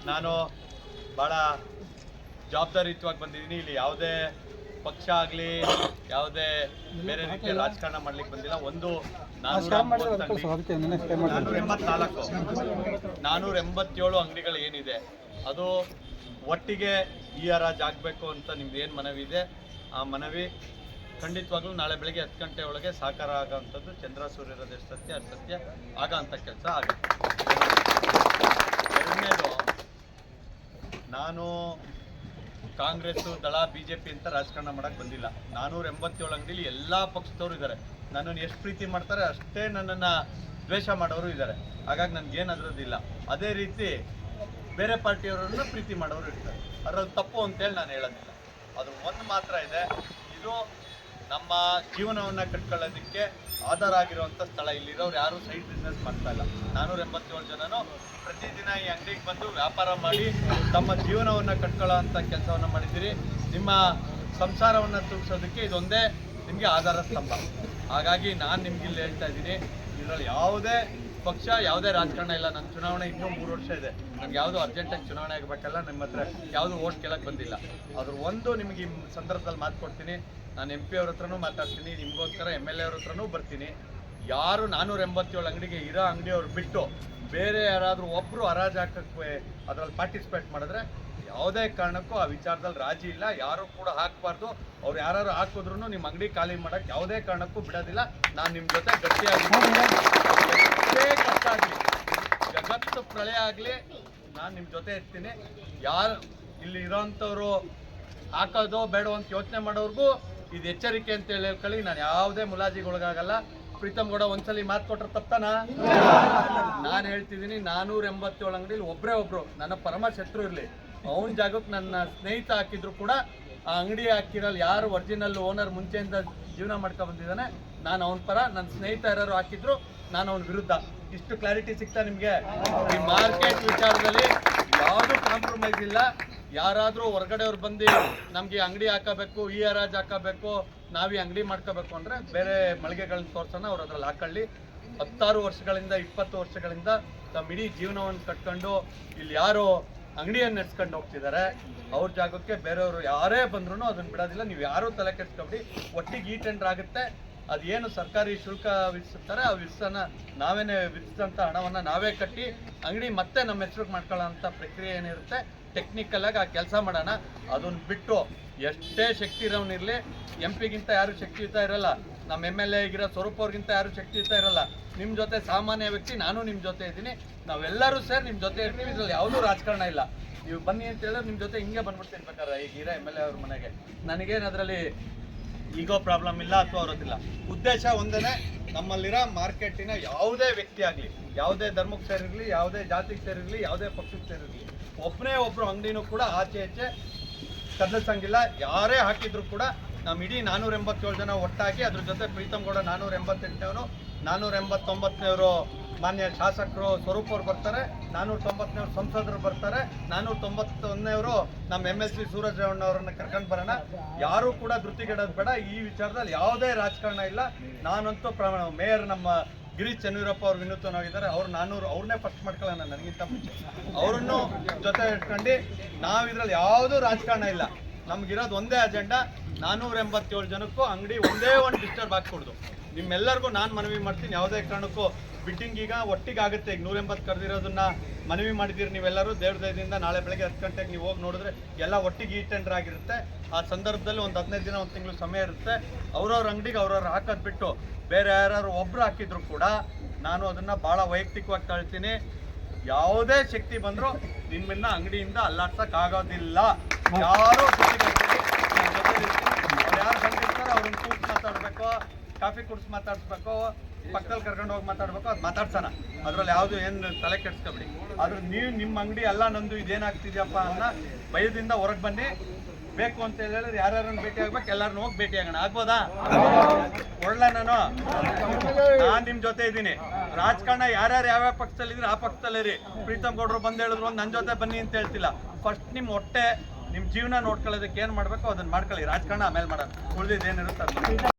ನಾನು ಭಾಳ ಜವಾಬ್ದಾರಿಯುತವಾಗಿ ಬಂದಿದ್ದೀನಿ. ಇಲ್ಲಿ ಯಾವುದೇ ಪಕ್ಷ ಆಗಲಿ ಯಾವುದೇ ಬೇರೆ ರೀತಿಯ ರಾಜಕಾರಣ ಮಾಡ್ಲಿಕ್ಕೆ ಬಂದಿಲ್ಲ. ಒಂದು 487 ಅಂಗಡಿಗಳು ಏನಿದೆ ಅದು ಒಟ್ಟಿಗೆ ಈ ಹರಾಜು ಆಗಬೇಕು ಅಂತ ನಿಮ್ದು ಏನು ಮನವಿ ಇದೆ, ಆ ಮನವಿ ಖಂಡಿತವಾಗ್ಲೂ ನಾಳೆ ಬೆಳಗ್ಗೆ 10 ಗಂಟೆ ಒಳಗೆ ಸಾಕಾರ ಆಗೋಂಥದ್ದು. ಚಂದ್ರ ಸೂರ್ಯರದ ಸತ್ಯ ಸತ್ಯ ಆಗೋಂಥ ಕೆಲಸ ಆಗುತ್ತೆ. ಎರಡನೇದು, ನಾನು ಕಾಂಗ್ರೆಸ್ಸು ದಳ BJP ಅಂತ ರಾಜಕಾರಣ ಮಾಡೋಕ್ಕೆ ಬಂದಿಲ್ಲ. 487 ಅಂಗಡಿಲಿ ಎಲ್ಲ ಪಕ್ಷದವರು ಇದ್ದಾರೆ. ನನ್ನನ್ನು ಎಷ್ಟು ಪ್ರೀತಿ ಮಾಡ್ತಾರೆ ಅಷ್ಟೇ ನನ್ನನ್ನು ದ್ವೇಷ ಮಾಡೋರು ಇದ್ದಾರೆ. ಹಾಗಾಗಿ ನನಗೇನು ಅದರದ್ದಿಲ್ಲ. ಅದೇ ರೀತಿ ಬೇರೆ ಪಾರ್ಟಿಯವರನ್ನು ಪ್ರೀತಿ ಮಾಡೋರು ಇರ್ತಾರೆ. ಅದರಲ್ಲಿ ತಪ್ಪು ಅಂತೇಳಿ ನಾನು ಹೇಳೋದಿಲ್ಲ. ಅದು ಒಂದು ಮಾತ್ರ ಇದೆ, ಇದು ನಮ್ಮ ಜೀವನವನ್ನು ಕಟ್ಕೊಳ್ಳೋದಕ್ಕೆ ಆಧಾರ ಆಗಿರುವಂಥ ಸ್ಥಳ. ಇಲ್ಲಿರೋರು ಯಾರೂ ಸೈಡ್ ಬಿಸ್ನೆಸ್ ಮಾಡ್ತಾ ಇಲ್ಲ. 487 ಜನನು ಪ್ರತಿದಿನ ಈ ಅಂಗಡಿಗೆ ಬಂದು ವ್ಯಾಪಾರ ಮಾಡಿ ತಮ್ಮ ಜೀವನವನ್ನು ಕಟ್ಕೊಳ್ಳೋ ಅಂಥ ಕೆಲಸವನ್ನು ಮಾಡಿದ್ದೀರಿ. ನಿಮ್ಮ ಸಂಸಾರವನ್ನು ತೂಗಿಸೋದಕ್ಕೆ ಇದೊಂದೇ ನಿಮಗೆ ಆಧಾರ ಸ್ತಂಭ. ಹಾಗಾಗಿ ನಾನು ನಿಮ್ಗೆ ಇಲ್ಲಿ ಹೇಳ್ತಾ ಇದ್ದೀನಿ, ಇದರಲ್ಲಿ ಯಾವುದೇ ಪಕ್ಷ ಯಾವುದೇ ರಾಜಕಾರಣ ಇಲ್ಲ. ನನ್ನ ಚುನಾವಣೆ ಇನ್ನೂ 3 ವರ್ಷ ಇದೆ. ನನಗೆ ಯಾವುದು ಅರ್ಜೆಂಟಾಗಿ ಚುನಾವಣೆ ಆಗಬೇಕಲ್ಲ. ನಿಮ್ಮ ಹತ್ರ ಯಾವುದು ಓಟ್ ಕೇಳಕ್ಕೆ ಬಂದಿಲ್ಲ. ಅದ್ರ ಒಂದು ನಿಮಗೆ ಈ ಸಂದರ್ಭದಲ್ಲಿ ಮಾತು ಕೊಡ್ತೀನಿ. ನಾನು MP ಅವ್ರ ಹತ್ರನೂ ಮಾತಾಡ್ತೀನಿ, ನಿಮಗೋಸ್ಕರ MLA ಅವ್ರ ಹತ್ರನೂ ಬರ್ತೀನಿ. ಯಾರು 487 ಅಂಗಡಿಗೆ ಇರೋ ಅಂಗಡಿಯವ್ರು ಬಿಟ್ಟು ಬೇರೆ ಯಾರಾದರೂ ಒಬ್ಬರು ಹರಾಜು ಹಾಕಕ್ಕೆ ಅದರಲ್ಲಿ ಪಾರ್ಟಿಸಿಪೇಟ್ ಮಾಡಿದ್ರೆ ಯಾವುದೇ ಕಾರಣಕ್ಕೂ ಆ ವಿಚಾರದಲ್ಲಿ ರಾಜಿ ಇಲ್ಲ. ಯಾರು ಕೂಡ ಹಾಕಬಾರ್ದು. ಅವ್ರು ಯಾರು ಹಾಕಿದ್ರು ನಿಮ್ಮ ಅಂಗಡಿ ಖಾಲಿ ಮಾಡೋಕ್ಕೆ ಯಾವುದೇ ಕಾರಣಕ್ಕೂ ಬಿಡೋದಿಲ್ಲ. ನಾನು ನಿಮ್ಮ ಜೊತೆ ಗಟ್ಟಿಯಾಗಿ ಎಷ್ಟೇ ಕಷ್ಟ ಆಗಲಿ, ಜಗತ್ತು ಪ್ರಳಯ ಆಗಲಿ, ನಾನು ನಿಮ್ಮ ಜೊತೆ ಇರ್ತೀನಿ. ಯಾರು ಇಲ್ಲಿ ಇರೋಂಥವ್ರು ಹಾಕೋದು ಬೇಡೋ ಅಂತ ಯೋಚನೆ ಮಾಡೋರ್ಗೂ ಇದು ಎಚ್ಚರಿಕೆ ಅಂತ ಹೇಳ್ಕೊಳ್ಳಿ. ನಾನು ಯಾವುದೇ ಮುಲಾಜಿಗೊಳಗಾಗಲ್ಲ. ಪ್ರೀತಮ್ ಗೌಡ ಒಂದ್ಸಲಿ ಮಾತು ಕೊಟ್ಟರೆ ತಪ್ಪಾನ? ನಾನು ಹೇಳ್ತಿದ್ದೀನಿ, 487 ಅಂಗಡಿಲಿ ಒಬ್ಬರು ನನ್ನ ಪರಮ ಶತ್ರು ಇರಲಿ, ಅವನ ಜಾಗಕ್ಕೆ ನನ್ನ ಸ್ನೇಹಿತ ಹಾಕಿದ್ರು ಕೂಡ ಆ ಅಂಗಡಿ ಹಾಕಿರಲ್ಲ. ಯಾರು ಒರಿಜಿನಲ್ ಓನರ್ ಮುಂಚೆಯಿಂದ ಜೀವನ ಮಾಡ್ಕೊ ಬಂದಿದ್ದಾನೆ, ನಾನು ಅವನ ಪರ. ನನ್ನ ಸ್ನೇಹಿತ ಯಾರು ಹಾಕಿದ್ರು ನಾನು ಅವನ ವಿರುದ್ಧ. ಇಷ್ಟು ಕ್ಲಾರಿಟಿ ಸಿಗ್ತಾ ನಿಮಗೆ? ಈ ಮಾರ್ಕೆಟ್ ವಿಚಾರದಲ್ಲಿ ಯಾವುದು ಕಾಂಪ್ರಮೈಸ್ ಇಲ್ಲ. ಯಾರಾದರೂ ಹೊರಗಡೆಯವ್ರು ಬಂದು ನಮಗೆ ಅಂಗಡಿ ಹಾಕಬೇಕು, ಈ ಹರಾಜು ಹಾಕಬೇಕು, ನಾವು ಈ ಅಂಗಡಿ ಮಾಡ್ಕೋಬೇಕು ಅಂದರೆ ಬೇರೆ ಮಳಿಗೆಗಳನ್ನ ತೋರ್ಸೋಣ. ಅವ್ರು ಅದ್ರಲ್ಲಿ ಹಾಕೊಳ್ಳಿ. 16 ವರ್ಷಗಳಿಂದ 20 ವರ್ಷಗಳಿಂದ ತಮ್ಮ ಇಡೀ ಜೀವನವನ್ನು ಕಟ್ಕೊಂಡು ಇಲ್ಲಿ ಯಾರು ಅಂಗಡಿಯನ್ನು ನಡೆಸ್ಕೊಂಡು ಹೋಗ್ತಿದ್ದಾರೆ, ಅವ್ರ ಜಾಗಕ್ಕೆ ಬೇರೆಯವರು ಯಾರೇ ಬಂದ್ರೂ ಅದನ್ನು ಬಿಡೋದಿಲ್ಲ. ನೀವು ಯಾರೂ ತಲೆ ಕೆಡಿಸ್ಕೊಬಿಡಿ. ಒಟ್ಟಿಗೆ ಈ ಟೆಂಡರ್ ಆಗುತ್ತೆ. ಅದೇನು ಸರ್ಕಾರಿ ಶುಲ್ಕ ವಿಧಿಸುತ್ತಾರೆ ಆ ವಿಧಿಸೋಣ ನಾವೇನೇ ವಿಧಿಸಿದಂಥ ಹಣವನ್ನು ನಾವೇ ಕಟ್ಟಿ ಅಂಗಡಿ ಮತ್ತೆ ನಮ್ಮ ಹೆಸರಿಗೆ ಮಾಡ್ಕೊಳ್ಳೋ ಅಂಥ ಪ್ರಕ್ರಿಯೆ ಏನಿರುತ್ತೆ ಟೆಕ್ನಿಕಲಾಗಿ ಆ ಕೆಲಸ ಮಾಡೋಣ. ಅದನ್ನು ಬಿಟ್ಟು ಎಷ್ಟೇ ಶಕ್ತಿ ಇರೋನಿರಲಿ, MP ಗಿಂತ ಯಾರು ಶಕ್ತಿಯುತ ಇರಲ್ಲ, ನಮ್ಮ MLA ಆಗಿರೋ ಸ್ವರೂಪ್ ಅವ್ರಿಗಿಂತ ಯಾರು ಶಕ್ತಿಯುತ ಇರಲ್ಲ. ನಿಮ್ಮ ಜೊತೆ ಸಾಮಾನ್ಯ ವ್ಯಕ್ತಿ, ನಾನು ನಿಮ್ಮ ಜೊತೆ ಇದ್ದೀನಿ. ನಾವೆಲ್ಲರೂ ಸೇರಿ ನಿಮ್ಮ ಜೊತೆ ಇರ್ತೀವಿ. ಇದರಲ್ಲಿ ಯಾವುದೂ ರಾಜಕಾರಣ ಇಲ್ಲ. ನೀವು ಬನ್ನಿ ಅಂತ ಹೇಳಿದ್ರೆ ನಿಮ್ಮ ಜೊತೆ ಹಿಂಗೆ ಬಂದ್ಬಿಡ್ತೀನಿ ಬೇಕಾದ್ರೆ. ಈಗ ಇರೋ MLA ಅವ್ರ ಮನೆಗೆ ನನಗೇನು ಅದರಲ್ಲಿ ಈಗೋ ಪ್ರಾಬ್ಲಮ್ ಇಲ್ಲ ಅಥವಾ ಅವರದ್ದಿಲ್ಲ. ಉದ್ದೇಶ ಒಂದೇ, ನಮ್ಮಲ್ಲಿರೋ ಮಾರ್ಕೆಟಿನ ಯಾವುದೇ ವ್ಯಕ್ತಿ ಆಗಲಿ, ಯಾವುದೇ ಧರ್ಮಕ್ಕೆ ಸೇರಿರಲಿ, ಯಾವುದೇ ಜಾತಿಗೆ ಸೇರಿರಲಿ, ಯಾವುದೇ ಪಕ್ಷಕ್ಕೆ ಸೇರಿರಲಿ, ಒಬ್ಬನೇ ಒಬ್ಬರು ಅಂಗಡಿನೂ ಕೂಡ ಆಚೆ ಈಚೆ ಕದಲಿಸಂಗಿಲ್ಲ. ಯಾರೇ ಹಾಕಿದ್ರು ಕೂಡ ನಮ್ಮ ಇಡೀ 487 ಜನ ಒಟ್ಟಾಗಿ, ಅದ್ರ ಜೊತೆ ಪ್ರೀತಮ್ ಗೌಡ 488ನವರು, 489ನವರು ಮಾನ್ಯ ಶಾಸಕರು ಸ್ವರೂಪ್ ಅವ್ರು ಬರ್ತಾರೆ, 490ನವರು ಸಂಸದರು ಬರ್ತಾರೆ, 491ನವರು ನಮ್ಮ MLC ಸೂರಜ್ ರೇವಣ್ಣ ಅವರನ್ನು ಕರ್ಕೊಂಡು ಬರೋಣ. ಯಾರೂ ಕೂಡ ಧೃತಿಗೆಡೋದು ಬೇಡ. ಈ ವಿಚಾರದಲ್ಲಿ ಯಾವುದೇ ರಾಜಕಾರಣ ಇಲ್ಲ. ನಾನಂತೂ ಮೇಯರ್ ನಮ್ಮ ಗಿರೀಶ್ ಚೆನ್ನವೀರಪ್ಪ ಅವ್ರು ವಿನೂತನವಾಗಿದ್ದಾರೆ. ಅವ್ರು 400 ಅವ್ರನ್ನೇ ಫಸ್ಟ್ ಮಾಡ್ಕೊಳ್ಳೋಣ ನನಗಿಂತ ಮುಂಚೆ. ಅವರನ್ನು ಜೊತೆ ಇಟ್ಕೊಂಡು ನಾವು ಇದರಲ್ಲಿ ಯಾವುದೂ ರಾಜಕಾರಣ ಇಲ್ಲ. ನಮಗಿರೋದು ಒಂದೇ ಅಜೆಂಡಾ, 487 ಜನಕ್ಕೂ ಅಂಗಡಿ ಒಂದೇ ಒಂದು ಡಿಸ್ಟರ್ಬ್ ಹಾಕ್ಕೊಡ್ದು. ನಿಮ್ಮೆಲ್ಲರಿಗೂ ನಾನು ಮನವಿ ಮಾಡ್ತೀನಿ, ಯಾವುದೇ ಕಾರಣಕ್ಕೂ ಬಿಡ್ಡಿಂಗ್ ಈಗ ಒಟ್ಟಿಗೆ ಆಗುತ್ತೆ. ಈಗ 180 ಕರೆದಿರೋದನ್ನ ಮನವಿ ಮಾಡಿದ್ದೀರಿ ನೀವೆಲ್ಲರೂ. ದೇವ್ರ ದಯದಿಂದ ನಾಳೆ ಬೆಳಗ್ಗೆ 10 ಗಂಟೆಗೆ ನೀವು ಹೋಗಿ ನೋಡಿದ್ರೆ ಎಲ್ಲ ಒಟ್ಟಿಗೆ ಈ ಟೆಂಡರ್ ಆಗಿರುತ್ತೆ. ಆ ಸಂದರ್ಭದಲ್ಲಿ ಒಂದು 15 ದಿನ 1 ತಿಂಗಳು ಸಮಯ ಇರುತ್ತೆ. ಅವ್ರವ್ರ ಅಂಗಡಿಗೆ ಅವ್ರವ್ರು ಹಾಕೋದು ಬಿಟ್ಟು ಬೇರೆ ಯಾರು ಒಬ್ಬರು ಹಾಕಿದ್ರು ಕೂಡ ನಾನು ಅದನ್ನು ಭಾಳ ವೈಯಕ್ತಿಕವಾಗಿ ತಳ್ತೀನಿ. ಯಾವುದೇ ಶಕ್ತಿ ಬಂದರೂ ನಿಮ್ಮನ್ನ ಅಂಗಡಿಯಿಂದ ಅಲ್ಲಾಡ್ಸೋಕ್ಕಾಗೋದಿಲ್ಲ. ಯಾರು ಯಾರು ಬಂದಿರ್ತಾರೋ ಅವ್ರನ್ನ ಕೂತು ಮಾತಾಡಬೇಕು, ಕಾಫಿ ಕುಡಿಸಿ ಮಾತಾಡಿಸ್ಬೇಕು, ಪಕ್ಕದಲ್ಲಿ ಕರ್ಕೊಂಡು ಹೋಗಿ ಮಾತಾಡ್ಬೇಕು, ಅದು ಮಾತಾಡ್ಸೋಣ. ಅದರಲ್ಲಿ ಯಾವುದು ಏನು ತಲೆ ಕೆಡಿಸ್ಕೊಬಿಡಿ. ಆದ್ರೆ ನೀವು ನಿಮ್ಮ ಅಂಗಡಿ ಎಲ್ಲ ನಂದು ಇದೇನಾಗ್ತಿದ್ಯಪ್ಪ ಅನ್ನೋ ಭಯದಿಂದ ಹೊರಗೆ ಬನ್ನಿ. ಬೇಕು ಅಂತ ಹೇಳಿದ್ರೆ ಯಾರ್ಯಾರನ್ನು ಭೇಟಿ ಆಗ್ಬೇಕು, ಎಲ್ಲರನ್ನು ಹೋಗಿ ಭೇಟಿ ಆಗೋಣ. ಆಗ್ಬೋದಾ? ಒಳ್ಳೆ ನಾನು ನಿಮ್ಮ ಜೊತೆ ಇದ್ದೀನಿ. ರಾಜಕಾರಣ ಯಾರ್ಯಾರು ಯಾವ್ಯಾವ ಪಕ್ಷದಲ್ಲಿದ್ರೆ ಆ ಪಕ್ಷದಲ್ಲೇ ರೀ. ಪ್ರೀತಮ್ ಗೌಡರು ಬಂದು ಹೇಳಿದ್ರು ನನ್ನ ಜೊತೆ ಬನ್ನಿ ಅಂತ ಹೇಳ್ತಿಲ್ಲ. ಫಸ್ಟ್ ನಿಮ್ಮ ಹೊಟ್ಟೆ, ನಿಮ್ಮ ಜೀವನ ನೋಡ್ಕೊಳ್ಳೋದಕ್ಕೆ ಏನು ಮಾಡಬೇಕು ಅದನ್ನು ಮಾಡ್ಕೊಳ್ಳಿ. ರಾಜಕಾರಣ ಆಮೇಲೆ ಮಾಡೋಣ. ಉಳಿದಿದ್ದೇನಿರುತ್ತೆ